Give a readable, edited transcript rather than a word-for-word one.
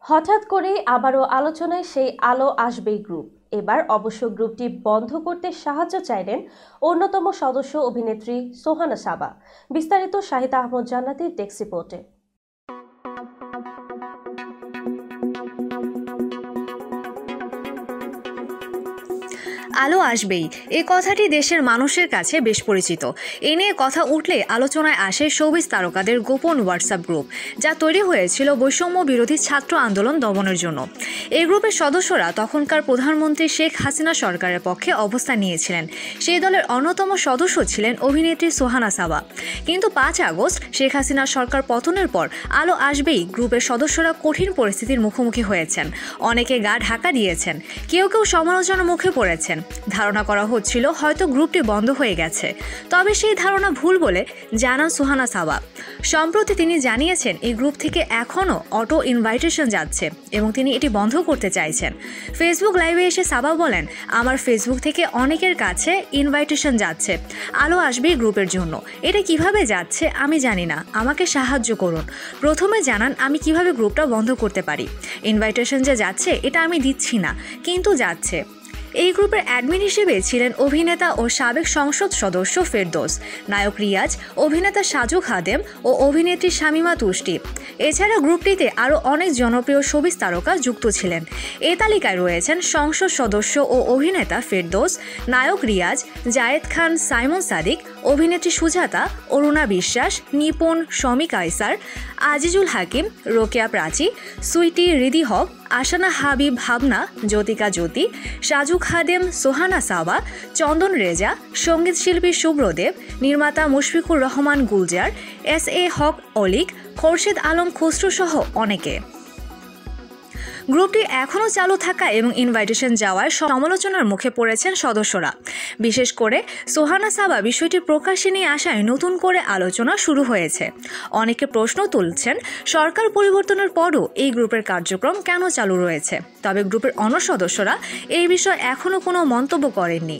হঠাৎ করেই আবারও আলোচনায় সেই আলো আসবেই গ্রুপ। এবার অবশ্য গ্রুপটি বন্ধ করতে সাহায্য চাইলেন অন্যতম সদস্য অভিনেত্রী সোহানা সাবা। বিস্তারিত শাহিদ আহমদ জান্নাতীর ডেস্ক রিপোর্টে। আলো আসবেই এই কথাটি দেশের মানুষের কাছে বেশ পরিচিত। এ নিয়ে কথা উঠলে আলোচনায় আসে শোবিজ তারকাদের গোপন হোয়াটসঅ্যাপ গ্রুপ, যা তৈরি হয়েছিল বৈষম্য বিরোধী ছাত্র আন্দোলন দমনের জন্য। এই গ্রুপের সদস্যরা তখনকার প্রধানমন্ত্রী শেখ হাসিনা সরকারের পক্ষে অবস্থান নিয়েছিলেন। সেই দলের অন্যতম সদস্য ছিলেন অভিনেত্রী সোহানা সাবা। কিন্তু 5 আগস্ট শেখ হাসিনা সরকার পতনের পর আলো আসবেই গ্রুপের সদস্যরা কঠিন পরিস্থিতির মুখোমুখি হয়েছেন। অনেকে গা ঢাকা দিয়েছেন, কেউ কেউ সমালোচনার মুখে পড়েছেন। ধারণা করা হচ্ছিল হয়তো গ্রুপটি বন্ধ হয়ে গেছে, তবে সেই ধারণা ভুল বলে জানান সোহানা সাবা। সম্প্রতি তিনি জানিয়েছেন এই গ্রুপ থেকে এখনও অটো ইনভাইটেশন যাচ্ছে এবং তিনি এটি বন্ধ করতে চাইছেন। ফেসবুক লাইভে এসে সাবা বলেন, আমার ফেসবুক থেকে অনেকের কাছে ইনভাইটেশন যাচ্ছে আলো আসবে গ্রুপের জন্য। এটা কিভাবে যাচ্ছে আমি জানি না, আমাকে সাহায্য করুন। প্রথমে জানান আমি কিভাবে গ্রুপটা বন্ধ করতে পারি। ইনভাইটেশন যে যাচ্ছে এটা আমি দিচ্ছি না, কিন্তু যাচ্ছে। এই গ্রুপের অ্যাডমিন হিসেবে ছিলেন অভিনেতা ও সাবেক সংসদ সদস্য ফেরদৌস, নায়ক রিয়াজ, অভিনেতা সাজু খাদেম ও অভিনেত্রী শামীমা তুষ্টি। এছাড়া গ্রুপটিতে আরও অনেক জনপ্রিয় শোবিজ তারকা যুক্ত ছিলেন। এ তালিকায় রয়েছেন সংসদ সদস্য ও অভিনেতা ফেরদৌস, নায়ক রিয়াজ, জায়েদ খান, সাইমন সাদিক, অভিনেত্রী সুজাতা, অরুণা বিশ্বাস, নিপুণ, শমী কায়সার, আজিজুল হাকিম, রোকেয়া প্রাচী, সুইটি, রিদি হক, আশানা হাবিব, ভাবনা, জ্যোতিকা জ্যোতি, সাজু খাদেম, সোহানা সাবা, চন্দন রেজা, সঙ্গীত শিল্পী শুভ্রদেব, নির্মাতা মুশফিকুর রহমান গুলজার, SA হক অলিক, খোরশেদ আলম খসরু সহ অনেকে। গ্রুপটি এখনও চালু থাকা এবং ইনভাইটেশন যাওয়ার সমালোচনার মুখে পড়েছেন সদস্যরা। বিশেষ করে সোহানা সাবা বিষয়টি প্রকাশ্যে নিয়ে আসায় নতুন করে আলোচনা শুরু হয়েছে। অনেকে প্রশ্ন তুলছেন, সরকার পরিবর্তনের পরও এই গ্রুপের কার্যক্রম কেন চালু রয়েছে। তবে গ্রুপের অন্য সদস্যরা এই বিষয়ে এখনও কোনো মন্তব্য করেননি।